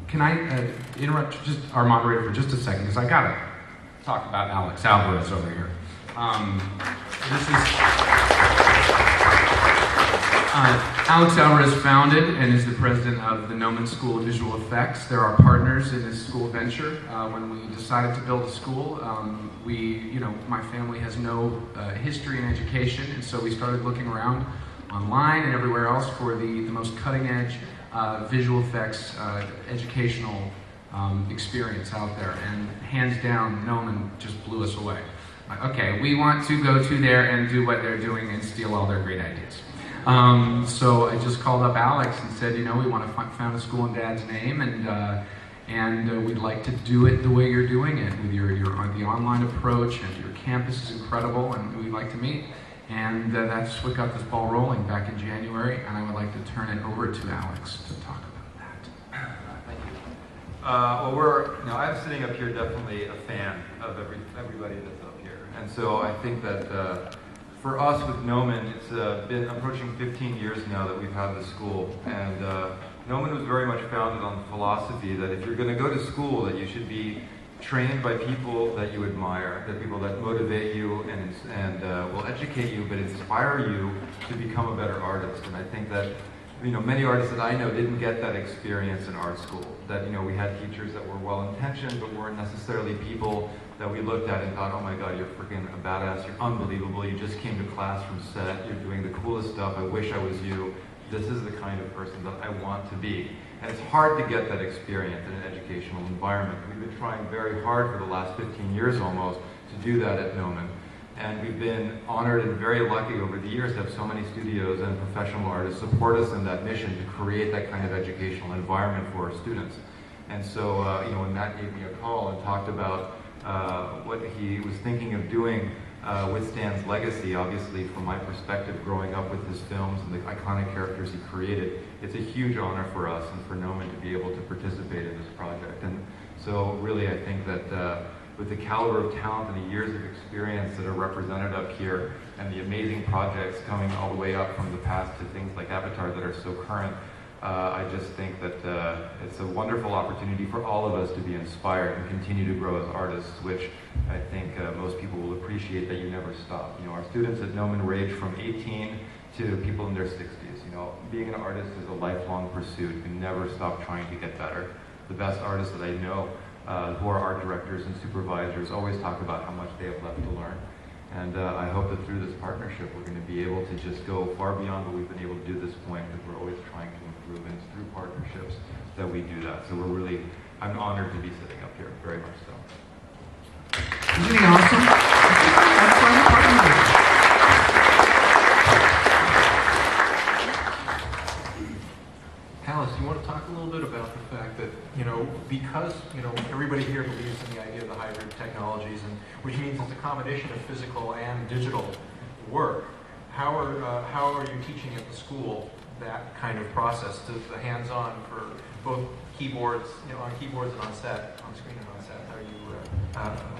can I interrupt just our moderator for just a second, because I gotta talk about Alex Alvarez over here. Alex Alvarez founded and is the president of the Noman School of Visual Effects. They're our partners in this school venture. When we decided to build a school, my family has no history in education, and so we started looking around online and everywhere else for the most cutting edge visual effects educational experience out there. And hands down, Noman just blew us away. Okay, we want to go to there and do what they're doing and steal all their great ideas. So I just called up Alex and said, we want to found a school in Dad's name, and we'd like to do it the way you're doing it, with the online approach, and your campus is incredible, and we'd like to meet. And that's what got this ball rolling back in January, and I would like to turn it over to Alex to talk about that. Thank you. I'm sitting up here definitely a fan of everybody that's up here, and so I think that for us with Noman, it's been approaching 15 years now that we've had the school, and Noman was very much founded on the philosophy that if you're going to go to school, that you should be trained by people that you admire, that people that motivate you and will educate you, but inspire you to become a better artist. And I think that many artists that I know didn't get that experience in art school. That we had teachers that were well-intentioned, but weren't necessarily people that we looked at and thought, oh my God, you're freaking a badass, you're unbelievable, you just came to class from set, you're doing the coolest stuff, I wish I was you. This is the kind of person that I want to be. And it's hard to get that experience in an educational environment. We've been trying very hard for the last 15 years almost to do that at Noman. And we've been honored and very lucky over the years to have so many studios and professional artists support us in that mission to create that kind of educational environment for our students. And so, when Matt gave me a call and talked about what he was thinking of doing with Stan's legacy, obviously from my perspective, growing up with his films and the iconic characters he created, it's a huge honor for us and for Noman to be able to participate in this project. And so really I think that with the caliber of talent and the years of experience that are represented up here, and the amazing projects coming all the way up from the past to things like Avatar that are so current, I just think that it's a wonderful opportunity for all of us to be inspired and continue to grow as artists, which I think most people will appreciate, that you never stop. Our students at Noman range from 18 to people in their 60s. Being an artist is a lifelong pursuit. You never stop trying to get better. The best artists that I know who are art directors and supervisors always talk about how much they have left to learn. And I hope that through this partnership we're going to be able to just go far beyond what we've been able to do at this point, because we're always trying to improve, and it's through partnerships that we do that. So I'm honored to be sitting up here, very much so. Isn't he awesome? That's why we're partnering. Alice, you want to talk a little bit about the fact that, because, everybody here believes in the idea of the hybrid technologies, and which means it's a combination of physical and digital work. How are you teaching at the school that kind of process, to the hands-on for both keyboards, on keyboards and on set, on screen and on set? How are you?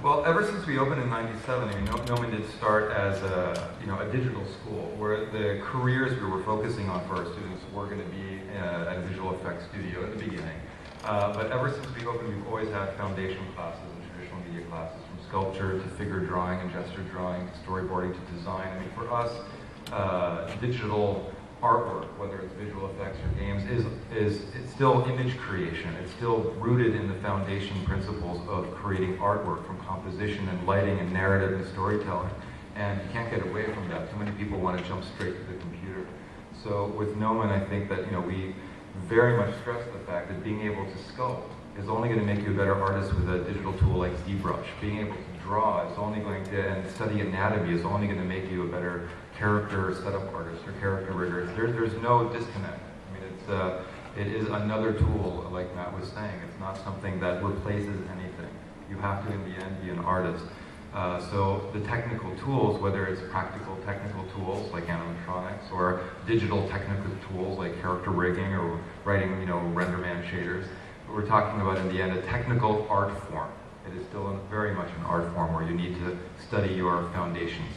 Well, ever since we opened in '97, Noman did start as a digital school, where the careers we were focusing on for our students were going to be at a visual effects studio in the beginning. But ever since we opened, we've always had foundation classes and traditional media classes, from sculpture to figure drawing and gesture drawing, to storyboarding to design. For us, digital artwork, whether it's visual effects or games, it's still image creation. It's still rooted in the foundation principles of creating artwork, from composition and lighting and narrative and storytelling. And you can't get away from that. Too many people want to jump straight to the computer. So with Noman, I think that we very much stress the fact that being able to sculpt is only going to make you a better artist with a digital tool like ZBrush. Being able to draw is only going to, and study anatomy is only going to make you a better character setup artist or character rigger. There's no disconnect. It is another tool, like Matt was saying. It's not something that replaces anything. You have to, in the end, be an artist. So the technical tools, whether it's practical technical tools like animatronics, or digital technical tools like character rigging or writing, RenderMan shaders, we're talking about, in the end, a technical art form. It is still very much an art form where you need to study your foundations.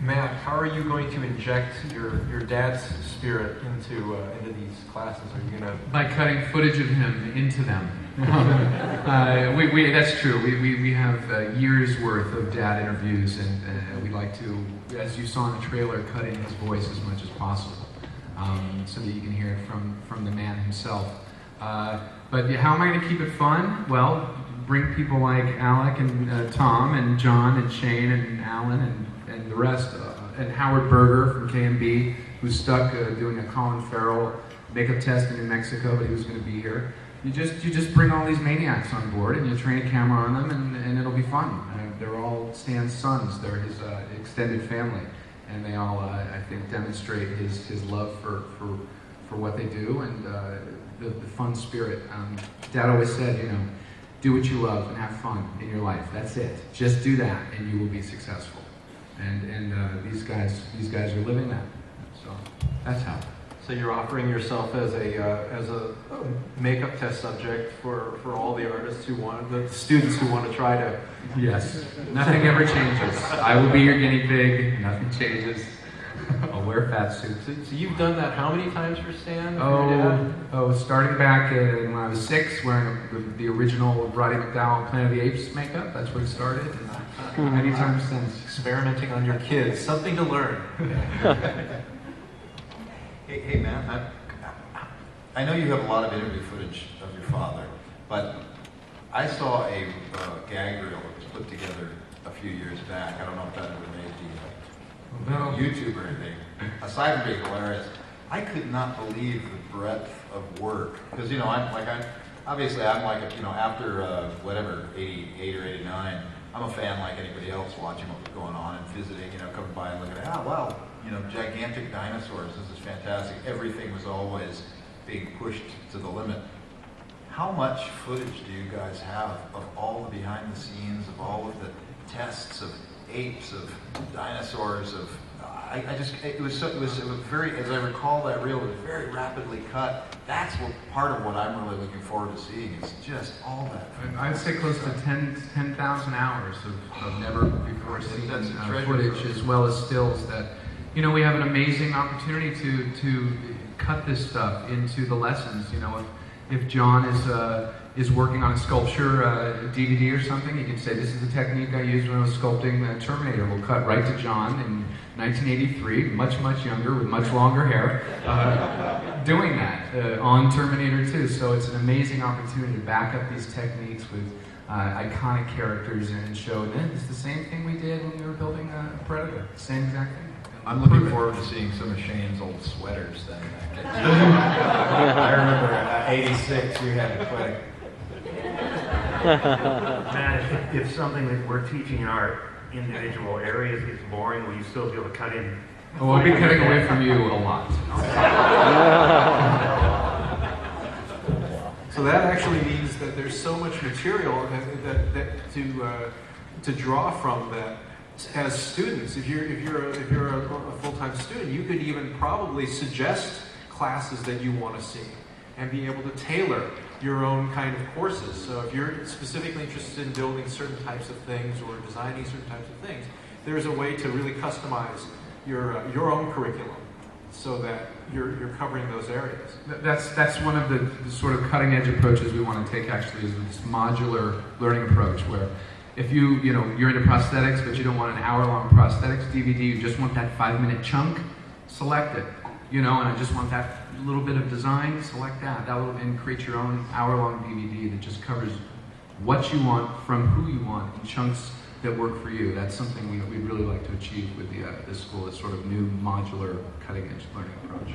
Matt, how are you going to inject your dad's spirit into these classes? Are you going to... By cutting footage of him into them. That's true. We have years worth of dad interviews, and we like to, as you saw in the trailer, cut in his voice as much as possible, so that you can hear it from the man himself. But how am I going to keep it fun? Well, bring people like Alec and Tom and John and Shane and Alan and the rest, and Howard Berger from KMB, who's stuck doing a Colin Farrell makeup test in New Mexico, but he was going to be here. You just bring all these maniacs on board, and you train a camera on them, and it'll be fun. They're all Stan's sons. They're his extended family, and they all, I think, demonstrate his love for what they do and the fun spirit. Dad always said, do what you love and have fun in your life. That's it. Just do that, and you will be successful. And these guys are living that. So that's how. So you're offering yourself as a makeup test subject for all the artists the students who want to try to... Yes. Nothing ever changes. I will be your guinea pig. Nothing changes. I'll wear fat suits. So you've done that how many times for Stan? Starting back when I was 6, wearing the original Roddy McDowell Planet of the Apes makeup. That's where it started. And many times since. Experimenting on your kids. Something to learn. Hey man, I know you have a lot of interview footage of your father, but I saw a gag reel that was put together a few years back. I don't know if that ever made YouTube or anything. Aside from being hilarious, I could not believe the breadth of work. Because obviously I'm like, after whatever, 88 or 89, I'm a fan like anybody else, watching what was going on and visiting, coming by and looking at, wow, gigantic dinosaurs, this is fantastic. Everything was always being pushed to the limit. How much footage do you guys have of all the behind the scenes, of all of the tests of apes, of dinosaurs, of, it was very, as I recall that reel, it was very rapidly cut. That's part of what I'm really looking forward to seeing, is just all that. I'd say close to 10,000 hours of never before seen footage, as well as stills that, we have an amazing opportunity to cut this stuff into the lessons. If John is working on a sculpture DVD or something, you can say, this is the technique I used when I was sculpting Terminator. We'll cut right to John in 1983, much younger, with much longer hair, doing that on Terminator 2. So it's an amazing opportunity to back up these techniques with iconic characters and show that it's the same thing we did when we were building Predator. Same exact thing. I'm looking forward to seeing some of Shane's old sweaters then. I remember 86, you had to quite Matt, if something that we're teaching in our individual areas gets boring, will you still be able to cut in? Oh, I'll be cutting away from you a lot. So that actually means that there's so much material to draw from that. As students, if you're a full-time student, you could even probably suggest classes that you want to see and be able to tailor your own kind of courses. So if you're specifically interested in building certain types of things or designing certain types of things, there's a way to really customize your own curriculum so that you're covering those areas. That's one of the sort of cutting-edge approaches we want to take, actually, is this modular learning approach, where if you're into prosthetics, but you don't want an hour-long prosthetics DVD, you just want that 5-minute chunk, select it. And I just want that little bit of design, select that. And create your own hour-long DVD that just covers what you want from who you want in chunks that work for you. That's something we'd really like to achieve with this school, this sort of new modular cutting-edge learning approach.